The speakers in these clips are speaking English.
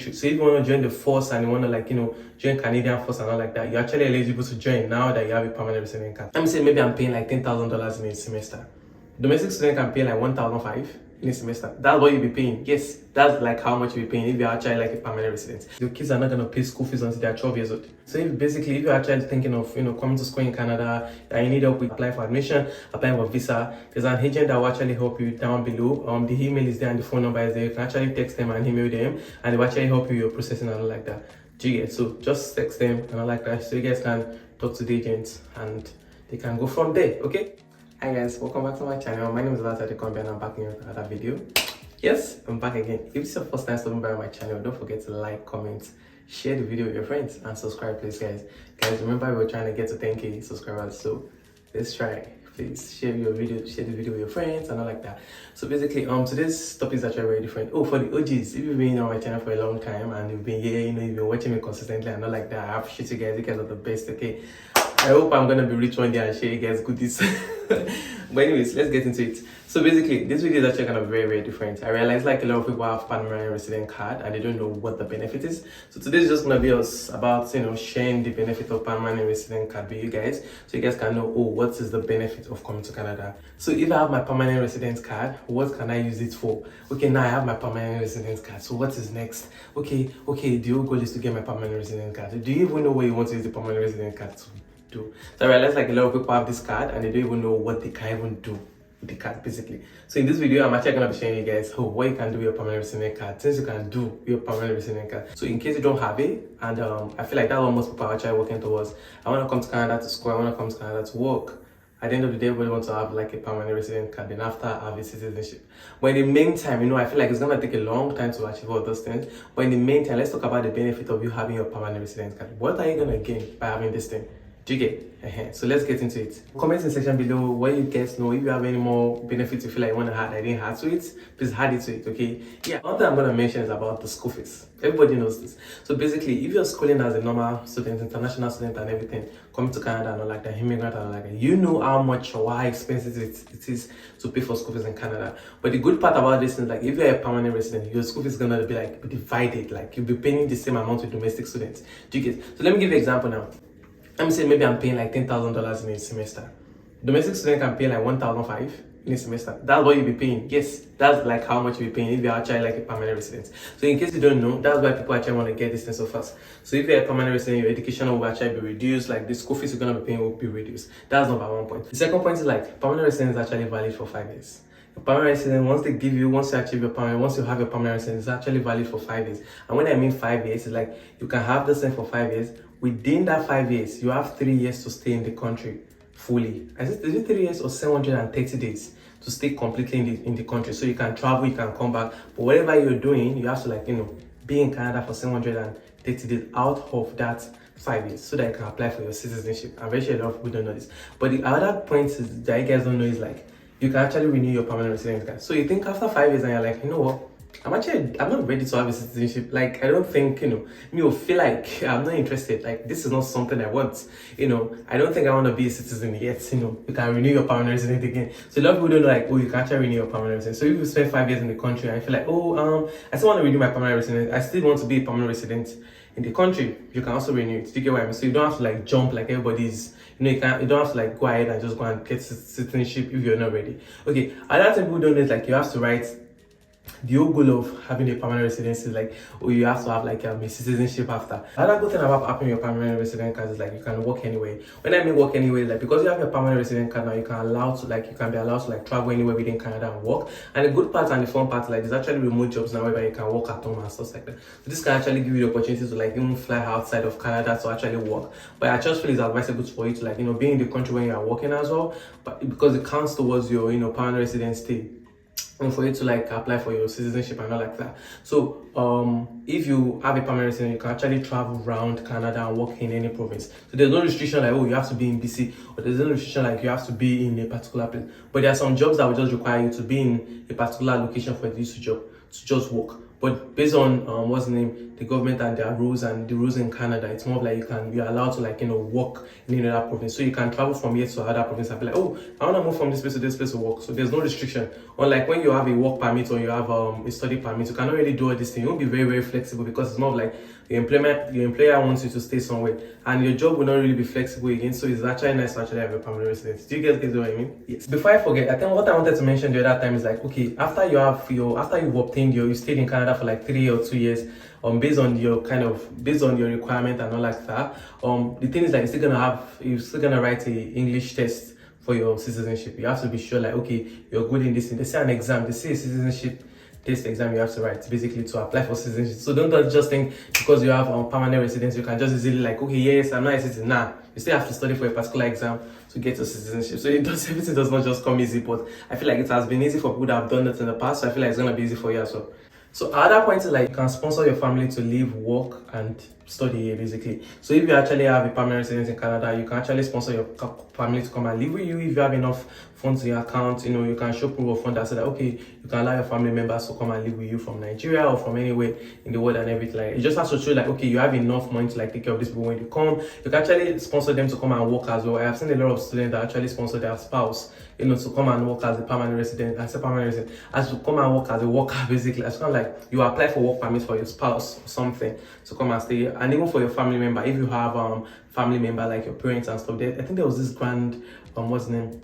So if you want to join the force and you want to join Canadian force and all like that, you're actually eligible to join now that you have a permanent resident card. Let me say maybe I'm paying like $10,000 in a semester. Domestic student can pay like $1,500 in a semester. That's what you'll be paying. Yes, that's like how much you'll be paying if you're actually like a permanent resident. Your kids are not going to pay school fees until they're 12 years old. So if you're actually thinking of coming to school in Canada and you need help with applying for admission, applying for visa, there's an agent that will actually help you down below. The email is there and the phone number is there. You can actually text them and email them and they will actually help you with your processing and all like that. Do you get? So just text them and all like that so you guys can talk to the agents and they can go from there. Okay? Hi guys, welcome back to my channel. My name is Valter and I'm back in another video. Yes, I'm back again. If it's your first time stopping by my channel, don't forget to like, comment, share the video with your friends and subscribe please guys. Guys, remember we're trying to get to 10k subscribers, so let's try. Please share the video with your friends and all like that. So basically today's topic is actually very different. Oh, for the OGs, if you've been on my channel for a long time and you've been here, you've been watching me consistently and all like that, I appreciate you guys. You guys are the best. Okay, I hope I'm gonna be rich one day and share you guys goodies. But anyways, let's get into it. So basically, this video is actually kind of very different. I realize like a lot of people have permanent resident card and they don't know what the benefit is. So today is just gonna be us about sharing the benefit of permanent resident card with you guys, so you guys can know what is the benefit of coming to Canada. So if I have my permanent resident card, what can I use it for? Okay, now I have my permanent resident card. So what is next? Okay, the whole goal is to get my permanent resident card. Do you even know where you want to use the permanent resident card to? So I realized like a lot of people have this card and they don't even know what they can even do with the card basically. So in this video, I'm actually going to be showing you guys what you can do with your permanent resident card, things you can do with your permanent resident card. So in case you don't have it, and I feel like that's what most people are actually working towards. I want to come to Canada to school, I want to come to Canada to work. At the end of the day, we want to have like a permanent resident card, then after have a citizenship. But in the meantime, I feel like it's going to take a long time to achieve all those things. But in the meantime, let's talk about the benefit of you having your permanent resident card. What are you going to gain by having this thing? Do you get? So let's get into it. Comment in the section below what you guys know. If you have any more benefits you feel like you want to add, I didn't add to it, please add it to it, okay? Yeah, one thing I'm going to mention is about the school fees. Everybody knows this. So basically, if you're schooling as a normal student, international student and everything, coming to Canada and all like that, immigrant and all like that, you know how much or how expensive it is to pay for school fees in Canada. But the good part about this is like, if you're a permanent resident, your school fees is going to be like divided. Like you'll be paying the same amount with domestic students. Do you get? So let me give you an example now. Let me say maybe I'm paying like $10,000 in a semester. Domestic student can pay like $1,500 in a semester. That's what you'll be paying. Yes, that's like how much you'll be paying if you're actually like a permanent resident. So in case you don't know, that's why people actually want to get this thing so fast. So if you're a permanent resident, your education will actually be reduced, like the school fees you're going to be paying will be reduced. That's number one point. The second point is like permanent resident is actually valid for 5 years. A permanent resident, once you achieve your permanent, once you have your permanent resident, it's actually valid for 5 years. And when I mean 5 years, it's like you can have this thing for 5 years. Within that 5 years, you have 3 years to stay in the country fully. Is it 3 years or 730 days to stay completely in the country? So you can travel, you can come back. But whatever you're doing, you have to be in Canada for 730 days out of that 5 years so that you can apply for your citizenship. I'm very sure a lot of people don't know this. But the other point is that you guys don't know is like you can actually renew your permanent residence card. So you think after 5 years and you're like, you know what? I'm not ready to have a citizenship. Like, I don't think, me will feel like I'm not interested. Like, this is not something I want. I don't think I want to be a citizen yet. You can renew your permanent resident again. So a lot of people don't know, like, you can actually renew your permanent resident. So if you spend 5 years in the country and I feel like, I still want to renew my permanent resident. I still want to be a permanent resident in the country. You can also renew it. Do you get what I mean? So you don't have to like jump like everybody's. You don't have to like go ahead and just go and get citizenship if you're not ready. Okay. Another thing people don't know is like you have to write. The whole goal of having a permanent residency is like, you have to have like a citizenship after. Another good thing about having your permanent resident card is like you can work anywhere. When I mean work anywhere, like because you have your permanent resident card now, you can be allowed to like travel anywhere within Canada and work. And the good part and the fun part, like there's actually remote jobs now where you can work at home and stuff like that. So this can actually give you the opportunity to like even fly outside of Canada to actually work. But I just feel it's advisable for you to like be in the country when you are working as well, but because it counts towards your permanent residency and for you to like apply for your citizenship and all like that. So if you have a permanent resident, you can actually travel around Canada and work in any province. So there's no restriction like, you have to be in BC, or there's no restriction like you have to be in a particular place. But there are some jobs that will just require you to be in a particular location for this job to just work. But based on the government and their rules and the rules in Canada. It's more of like you're allowed to like, work in another province. So you can travel from here to another province and be like, oh, I want to move from this place to this place to work. So there's no restriction. Unlike when you have a work permit or you have a study permit, you cannot really do all this thing. You won't be very, very flexible because it's more of like your employer wants you to stay somewhere and your job will not really be flexible again. So it's actually nice to actually have a permanent residence. Do you guys get what I mean? Yes. Before I forget, I think what I wanted to mention the other time is like, okay, after you've obtained you stayed in Canada for like 3 or 2 years, based on your requirement and all like that, the thing is like you're still gonna write a English test for your citizenship. You have to be sure like, okay, you're good in this thing. They say an exam, they say a citizenship test exam you have to write basically to apply for citizenship. So don't just think because you have permanent residence you can just easily like, okay, yes, I'm not a citizen. Nah, you still have to study for a particular exam to get your citizenship. So everything does not just come easy, but I feel like it has been easy for people that have done that in the past. So I feel like it's gonna be easy for you as well. So another point is like you can sponsor your family to live, work, and study here basically. So if you actually have a permanent residence in Canada, you can actually sponsor your family to come and live with you. If you have enough funds in your account, you can show proof of fund that says that okay, you can allow your family members to come and live with you from Nigeria or from anywhere in the world and everything. Like it just has to show like okay, you have enough money to like take care of these people when you come. You can actually sponsor them to come and work as well. I have seen a lot of students that actually sponsor their spouse, to come and work as a permanent resident, as to come and work as a worker basically. It's kind of like you apply for work permit for your spouse or something to come and stay, and even for your family member, if you have family member like your parents and stuff. I think there was this grand what's the name?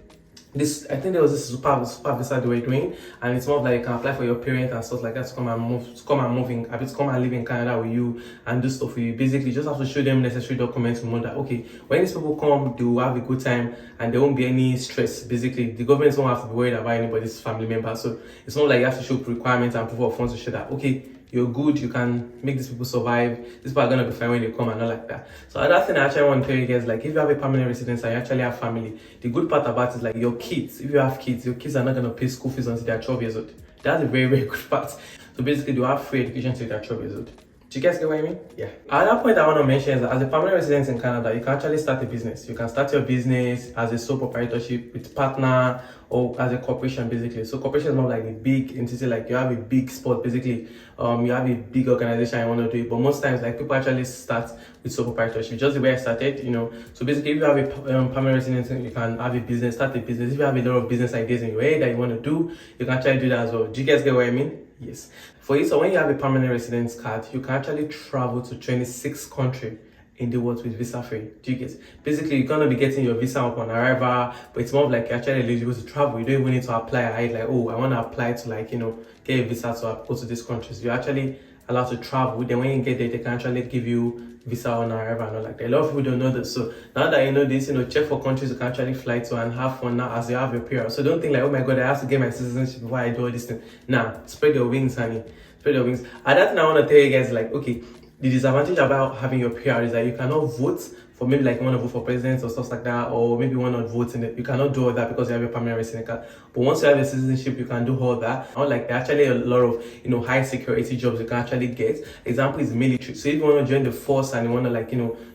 I think there was this super visa they were doing, and it's more of like you can apply for your parents and stuff like that to come and live in Canada with you and do stuff with you. Basically, you just have to show them necessary documents to know that okay, when these people come, they will have a good time and there won't be any stress. Basically, the government won't have to be worried about anybody's family member. So it's not like you have to show requirements and proof of funds to show that okay, you're good, you can make these people survive, these people are gonna be fine when they come and not like that. So another thing I actually want to tell you guys, like if you have a permanent residence and you actually have family, the good part about it is like your kids, if you have kids, your kids are not gonna pay school fees until they're 12 years old. That's a very, very good part. So basically you have free education till they're 12 years old. Do you guys get what I mean? Yeah. Another point I want to mention is that as a permanent resident in Canada, you can actually start a business. You can start your business as a sole proprietorship with partner or as a corporation basically. So corporation is more like a big entity, like you have a big spot basically. You have a big organization you want to do it, but most times like people actually start with sole proprietorship, just the way I started, So basically if you have a permanent residence, you can have a business, start a business. If you have a lot of business ideas in your head that you want to do, you can actually do that as well. Do you guys get what I mean? Yes. For you, so when you have a permanent residence card, you can actually travel to 26 countries in the world with visa free. Do you get? Basically, you're gonna be getting your visa upon arrival, but it's more of like you're actually eligible to travel. You don't even need to apply. Like, oh, I want to apply to like get a visa to go to these countries. You're actually allowed to travel. Then when you get there, they can actually give you visa on arrival and all like that. A lot of people don't know this. So now that you know this, check for countries you can actually fly to and have fun now as you have your period. So don't think like, oh my god, I have to get my citizenship before I do all this thing. Nah, spread your wings, honey. Spread your wings. And that's now I want to tell you guys like, okay, the disadvantage about having your PR is that you cannot vote for maybe like you want to vote for president or stuff like that, or maybe you want to vote in it. You cannot do all that because you have a permanent resident card. But once you have a citizenship, you can do all that. Unlike there are actually a lot of high security jobs you can actually get. Example is military. So if you want to join the force and you want to like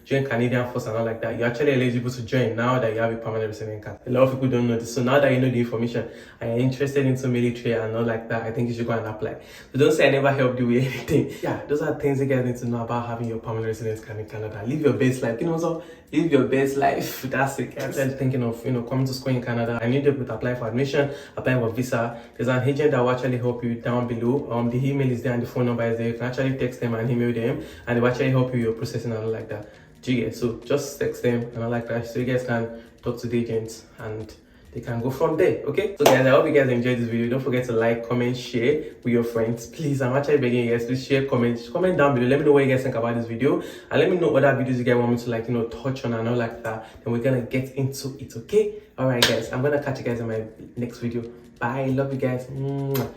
join Canadian force and all like that, you're actually eligible to join now that you have a permanent resident card. A lot of people don't know this. So now that you know the information and you're interested into military and all like that, I think you should go and apply. So don't say I never helped you with anything. Yeah, those are things you guys need to know about having your permanent residence card in Canada. Live your best life. So live your best life. That's it. I'm thinking of coming to school in Canada. I need you to apply for admission, apply for visa. There's an agent that will actually help you down below. The email is there and the phone number is there. You can actually text them and email them, and they will actually help you with your processing and all like that. Do you get? So just text them and all like that, so you guys can talk to the agents and they can go from there. Okay, so guys, I hope you guys enjoyed this video. Don't forget to like, comment, share with your friends. Please, I'm actually begging you guys to share, comment down below. Let me know what you guys think about this video, and let me know what other videos you guys want me to like touch on and all like that. Then we're gonna get into it. Okay, all right guys, I'm gonna catch you guys in my next video. Bye, love you guys. Mwah.